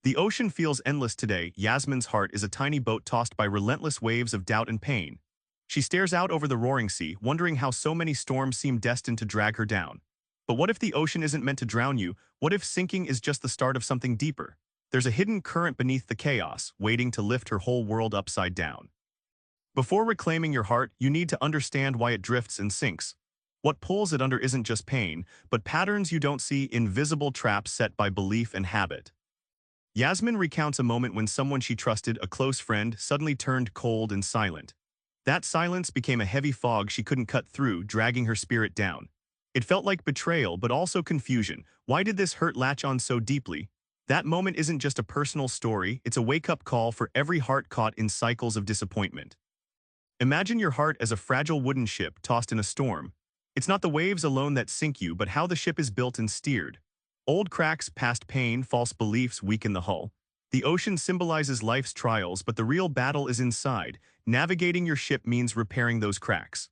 The ocean feels endless today. Yasmin's heart is a tiny boat tossed by relentless waves of doubt and pain. She stares out over the roaring sea, wondering how so many storms seem destined to drag her down. But what if the ocean isn't meant to drown you? What if sinking is just the start of something deeper? There's a hidden current beneath the chaos, waiting to lift her whole world upside down. Before reclaiming your heart, you need to understand why it drifts and sinks. What pulls it under isn't just pain, but patterns you don't see, invisible traps set by belief and habit. Yasmin recounts a moment when someone she trusted, a close friend, suddenly turned cold and silent. That silence became a heavy fog she couldn't cut through, dragging her spirit down. It felt like betrayal, but also confusion. Why did this hurt latch on so deeply? That moment isn't just a personal story, it's a wake-up call for every heart caught in cycles of disappointment. Imagine your heart as a fragile wooden ship tossed in a storm. It's not the waves alone that sink you, but how the ship is built and steered. Old cracks, past pain, false beliefs weaken the hull. The ocean symbolizes life's trials, but the real battle is inside. Navigating your ship means repairing those cracks.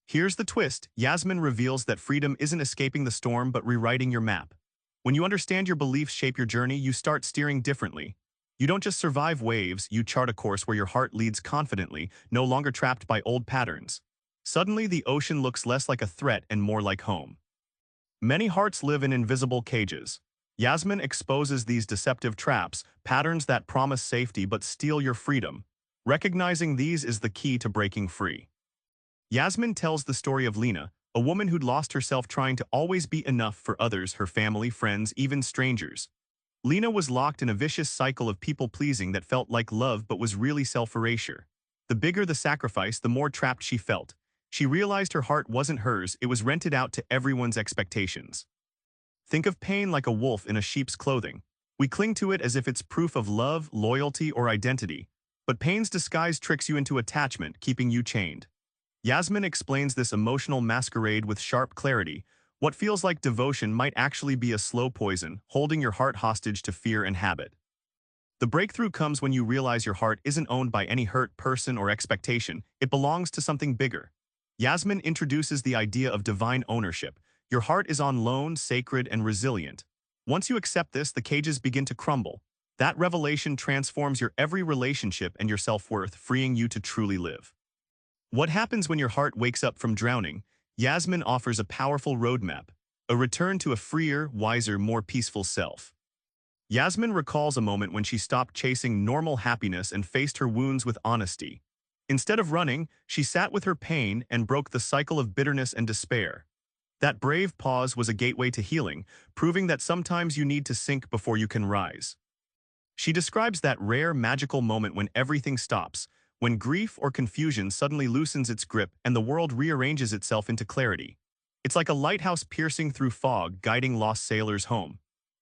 Here's the twist. Yasmin reveals that freedom isn't escaping the storm, but rewriting your map. When you understand your beliefs shape your journey, you start steering differently. You don't just survive waves, you chart a course where your heart leads confidently, no longer trapped by old patterns. Suddenly, the ocean looks less like a threat and more like home. Many hearts live in invisible cages. Yasmin exposes these deceptive traps, patterns that promise safety but steal your freedom. Recognizing these is the key to breaking free. Yasmin tells the story of Lena, a woman who'd lost herself trying to always be enough for others, her family, friends, even strangers. Lena was locked in a vicious cycle of people-pleasing that felt like love but was really self-erasure. The bigger the sacrifice, the more trapped she felt. She realized her heart wasn't hers, it was rented out to everyone's expectations. Think of pain like a wolf in a sheep's clothing. We cling to it as if it's proof of love, loyalty, or identity. But pain's disguise tricks you into attachment, keeping you chained. Yasmin explains this emotional masquerade with sharp clarity. What feels like devotion might actually be a slow poison, holding your heart hostage to fear and habit. The breakthrough comes when you realize your heart isn't owned by any hurt person or expectation, it belongs to something bigger. Yasmin introduces the idea of divine ownership. Your heart is on loan, sacred, and resilient. Once you accept this, the cages begin to crumble. That revelation transforms your every relationship and your self-worth, freeing you to truly live. What happens when your heart wakes up from drowning? Yasmin offers a powerful roadmap, a return to a freer, wiser, more peaceful self. Yasmin recalls a moment when she stopped chasing normal happiness and faced her wounds with honesty. Instead of running, she sat with her pain and broke the cycle of bitterness and despair. That brave pause was a gateway to healing, proving that sometimes you need to sink before you can rise. She describes that rare, magical moment when everything stops, when grief or confusion suddenly loosens its grip and the world rearranges itself into clarity. It's like a lighthouse piercing through fog, guiding lost sailors home.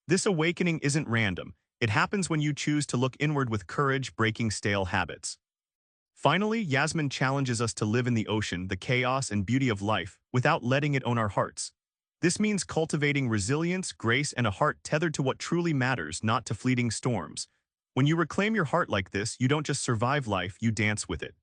This awakening isn't random. It happens when you choose to look inward with courage, breaking stale habits. Finally, Yasmin challenges us to live in the ocean, the chaos and beauty of life, without letting it own our hearts. This means cultivating resilience, grace, and a heart tethered to what truly matters, not to fleeting storms. When you reclaim your heart like this, you don't just survive life, you dance with it.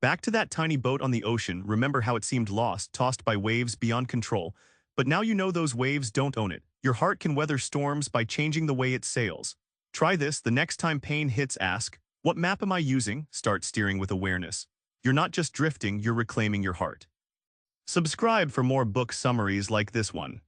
Back to that tiny boat on the ocean, remember how it seemed lost, tossed by waves beyond control. But now you know those waves don't own it. Your heart can weather storms by changing the way it sails. Try this, the next time pain hits, ask, what map am I using? Start steering with awareness. You're not just drifting, you're reclaiming your heart. Subscribe for more book summaries like this one.